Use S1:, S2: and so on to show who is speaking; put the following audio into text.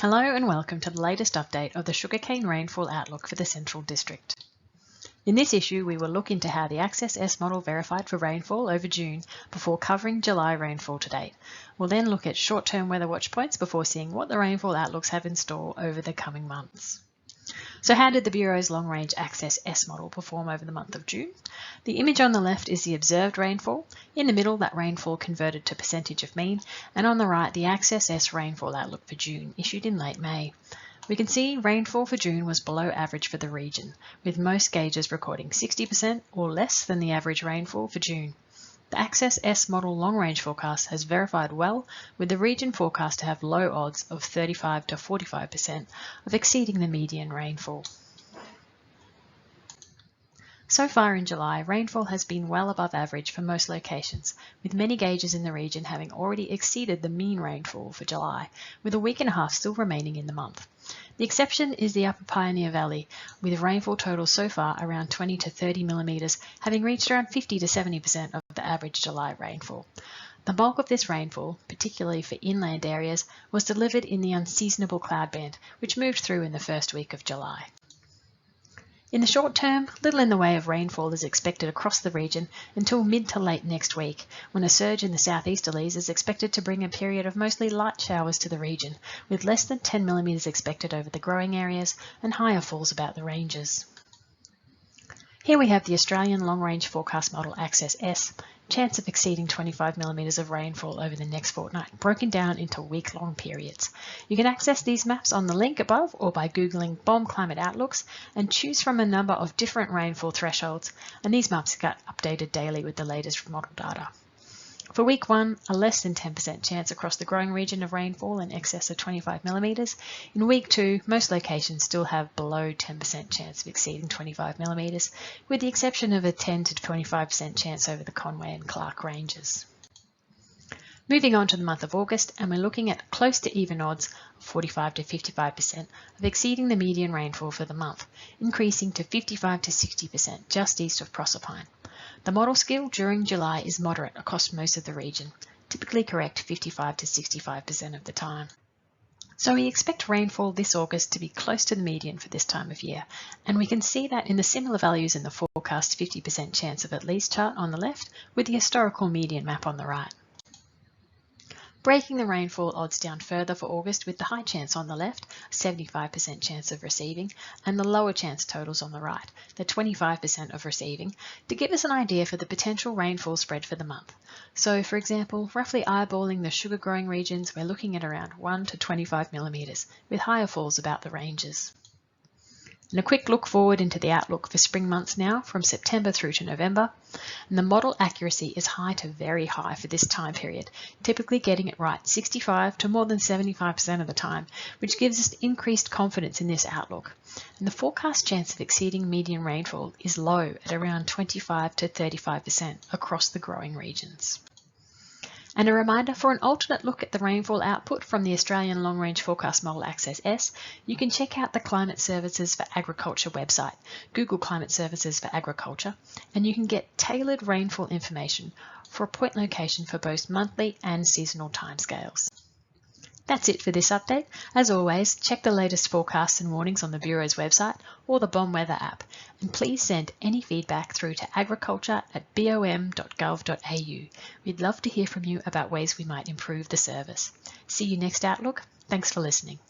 S1: Hello and welcome to the latest update of the sugarcane rainfall outlook for the Central District. In this issue, we will look into how the Access S model verified for rainfall over June before covering July rainfall to date. We'll then look at short-term weather watch points before seeing what the rainfall outlooks have in store over the coming months. So how did the Bureau's long-range Access S model perform over the month of June? The image on the left is the observed rainfall, in the middle that rainfall converted to percentage of mean, and on the right the Access S rainfall outlook for June, issued in late May. We can see rainfall for June was below average for the region, with most gauges recording 60% or less than the average rainfall for June. The Access S model long-range forecast has verified well, with the region forecast to have low odds of 35 to 45% of exceeding the median rainfall. So far in July, rainfall has been well above average for most locations, with many gauges in the region having already exceeded the mean rainfall for July, with a week and a half still remaining in the month. The exception is the Upper Pioneer Valley, with rainfall totals so far around 20 to 30 millimetres, having reached around 50 to 70% of the average July rainfall. The bulk of this rainfall, particularly for inland areas, was delivered in the unseasonable cloud band, which moved through in the first week of July. In the short term, little in the way of rainfall is expected across the region until mid to late next week, when a surge in the southeasterlies is expected to bring a period of mostly light showers to the region, with less than 10 millimetres expected over the growing areas and higher falls about the ranges. Here we have the Australian long-range forecast model Access S, chance of exceeding 25 millimetres of rainfall over the next fortnight, broken down into week-long periods. You can access these maps on the link above or by Googling BOM Climate Outlooks and choose from a number of different rainfall thresholds, and these maps get updated daily with the latest model data. For week 1, a less than 10% chance across the growing region of rainfall in excess of 25 millimetres. In week 2, most locations still have below 10% chance of exceeding 25 millimetres, with the exception of a 10 to 25% chance over the Conway and Clark ranges. Moving on to the month of August, and we're looking at close to even odds of 45 to 55% of exceeding the median rainfall for the month, increasing to 55 to 60% just east of Proserpine. The model skill during July is moderate across most of the region, typically correct 55 to 65% of the time. So we expect rainfall this August to be close to the median for this time of year, and we can see that in the similar values in the forecast 50% chance of at least chart on the left, with the historical median map on the right. Breaking the rainfall odds down further for August with the high chance on the left, 75% chance of receiving, and the lower chance totals on the right, the 25% of receiving, to give us an idea for the potential rainfall spread for the month. So, for example, roughly eyeballing the sugar growing regions, we're looking at around 1 to 25 millimetres, with higher falls about the ranges. And a quick look forward into the outlook for spring months now, from September through to November. And the model accuracy is high to very high for this time period, typically getting it right 65 to more than 75% of the time, which gives us increased confidence in this outlook. And the forecast chance of exceeding median rainfall is low at around 25 to 35% across the growing regions. And a reminder, for an alternate look at the rainfall output from the Australian Long-Range Forecast Model Access S, you can check out the Climate Services for Agriculture website, Google Climate Services for Agriculture, and you can get tailored rainfall information for a point location for both monthly and seasonal timescales. That's it for this update. As always, check the latest forecasts and warnings on the Bureau's website or the BOM Weather app, and please send any feedback through to agriculture@bom.gov.au. We'd love to hear from you about ways we might improve the service. See you next Outlook. Thanks for listening.